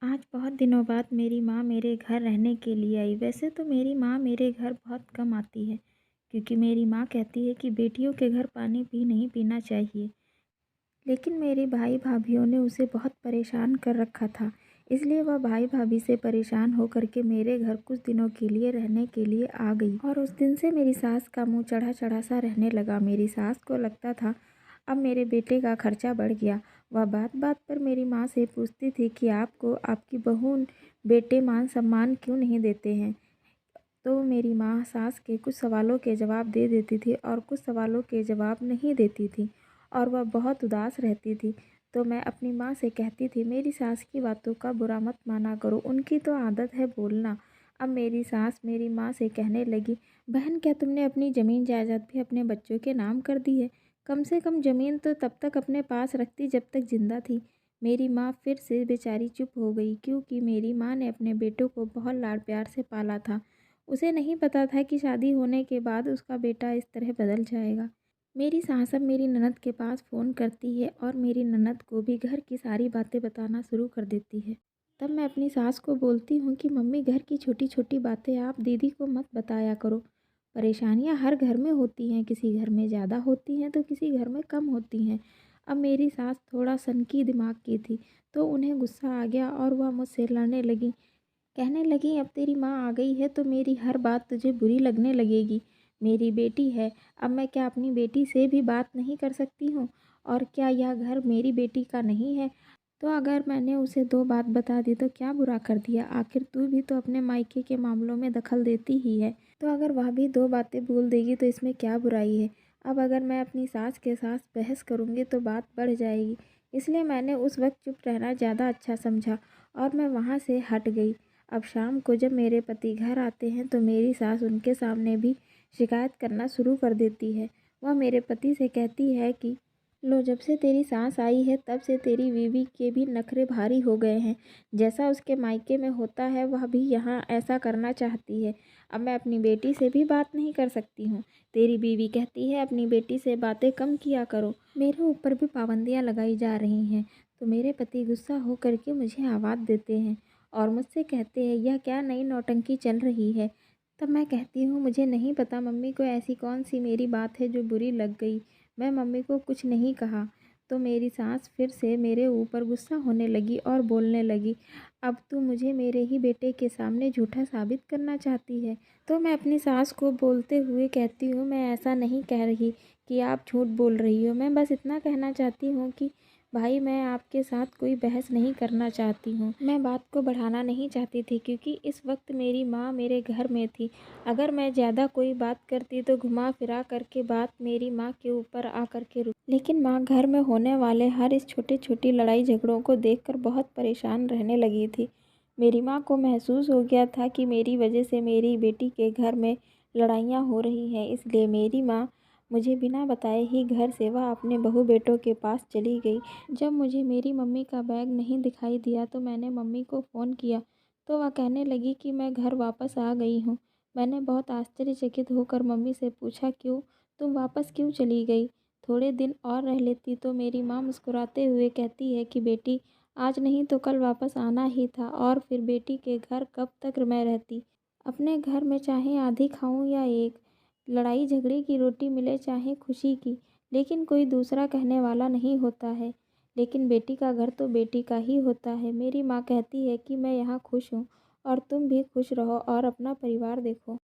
आज बहुत दिनों बाद मेरी माँ मेरे घर रहने के लिए आई। वैसे तो मेरी माँ मेरे घर बहुत कम आती है, क्योंकि मेरी माँ कहती है कि बेटियों के घर पानी भी नहीं पीना चाहिए। लेकिन मेरे भाई भाभीयों ने उसे बहुत परेशान कर रखा था, इसलिए वह भाई भाभी से परेशान होकर के मेरे घर कुछ दिनों के लिए रहने के लिए आ गई। और उस दिन से मेरी सास का मुँह चढ़ा चढ़ा सा रहने लगा। मेरी सास को लगता था अब मेरे बेटे का खर्चा बढ़ गया। वह बात बात पर मेरी माँ से पूछती थी कि आपको आपकी बहू बेटे मान सम्मान क्यों नहीं देते हैं। तो मेरी माँ सास के कुछ सवालों के जवाब दे देती थी और कुछ सवालों के जवाब नहीं देती थी, और वह बहुत उदास रहती थी। तो मैं अपनी माँ से कहती थी, मेरी सास की बातों का बुरा मत माना करो, उनकी तो आदत है बोलना। अब मेरी सास मेरी माँ से कहने लगी, बहन क्या तुमने अपनी ज़मीन जायदाद भी अपने बच्चों के नाम कर दी है? कम से कम ज़मीन तो तब तक अपने पास रखती जब तक जिंदा थी। मेरी माँ फिर से बेचारी चुप हो गई, क्योंकि मेरी माँ ने अपने बेटों को बहुत लाड़ प्यार से पाला था। उसे नहीं पता था कि शादी होने के बाद उसका बेटा इस तरह बदल जाएगा। मेरी सास अब मेरी ननद के पास फ़ोन करती है और मेरी ननद को भी घर की सारी बातें बताना शुरू कर देती है। तब मैं अपनी सास को बोलती हूँ कि मम्मी घर की छोटी छोटी बातें आप दीदी को मत बताया करो। परेशानियाँ हर घर में होती हैं, किसी घर में ज़्यादा होती हैं तो किसी घर में कम होती हैं। अब मेरी सास थोड़ा सनकी दिमाग की थी, तो उन्हें गुस्सा आ गया और वह मुझसे लड़ने लगी। कहने लगी, अब तेरी माँ आ गई है तो मेरी हर बात तुझे बुरी लगने लगेगी। मेरी बेटी है, अब मैं क्या अपनी बेटी से भी बात नहीं कर सकती हूँ? और क्या यह घर मेरी बेटी का नहीं है? तो अगर मैंने उसे दो बात बता दी तो क्या बुरा कर दिया? आखिर तू भी तो अपने मायके के मामलों में दखल देती ही है। तो अगर वह भी दो बातें बोल देगी तो इसमें क्या बुराई है? अब अगर मैं अपनी सास के साथ बहस करूँगी तो बात बढ़ जाएगी। इसलिए मैंने उस वक्त चुप रहना ज़्यादा अच्छा समझा और मैं वहाँ से हट गई। अब शाम को जब मेरे पति घर आते हैं तो मेरी सास उनके सामने भी शिकायत करना शुरू कर देती है। वह मेरे पति से कहती है कि लो, जब से तेरी सास आई है तब से तेरी बीवी के भी नखरे भारी हो गए हैं। जैसा उसके मायके में होता है वह भी यहाँ ऐसा करना चाहती है। अब मैं अपनी बेटी से भी बात नहीं कर सकती हूँ। तेरी बीवी कहती है अपनी बेटी से बातें कम किया करो। मेरे ऊपर भी पाबंदियाँ लगाई जा रही हैं। तो मेरे पति गुस्सा हो करके मुझे आवाज़ देते हैं और मुझसे कहते हैं, यह क्या नई नौटंकी चल रही है? तब मैं कहती हूँ, मुझे नहीं पता मम्मी को ऐसी कौन सी मेरी बात है जो बुरी लग गई। मैं मम्मी को कुछ नहीं कहा। तो मेरी सास फिर से मेरे ऊपर गुस्सा होने लगी और बोलने लगी, अब तू मुझे मेरे ही बेटे के सामने झूठा साबित करना चाहती है। तो मैं अपनी सास को बोलते हुए कहती हूँ, मैं ऐसा नहीं कह रही कि आप झूठ बोल रही हो। मैं बस इतना कहना चाहती हूँ कि भाई, मैं आपके साथ कोई बहस नहीं करना चाहती हूँ। मैं बात को बढ़ाना नहीं चाहती थी, क्योंकि इस वक्त मेरी माँ मेरे घर में थी। अगर मैं ज़्यादा कोई बात करती तो घुमा फिरा करके बात मेरी माँ के ऊपर आ कर के रुक। लेकिन माँ घर में होने वाले हर इस छोटी छोटी लड़ाई झगड़ों को देखकर बहुत परेशान रहने लगी थी। मेरी माँ को महसूस हो गया था कि मेरी वजह से मेरी बेटी के घर में लड़ाइयाँ हो रही हैं, इसलिए मेरी माँ मुझे बिना बताए ही घर से वह अपने बहू बेटों के पास चली गई। जब मुझे मेरी मम्मी का बैग नहीं दिखाई दिया तो मैंने मम्मी को फ़ोन किया, तो वह कहने लगी कि मैं घर वापस आ गई हूँ। मैंने बहुत आश्चर्यचकित होकर मम्मी से पूछा, क्यों? तुम वापस क्यों चली गई? थोड़े दिन और रह लेती। तो मेरी माँ मुस्कुराते हुए कहती है कि बेटी, आज नहीं तो कल वापस आना ही था, और फिर बेटी के घर कब तक मैं रहती? अपने घर में चाहे आधी खाऊं या एक, लड़ाई झगड़े की रोटी मिले चाहे खुशी की, लेकिन कोई दूसरा कहने वाला नहीं होता है। लेकिन बेटी का घर तो बेटी का ही होता है। मेरी माँ कहती है कि मैं यहाँ खुश हूँ और तुम भी खुश रहो और अपना परिवार देखो।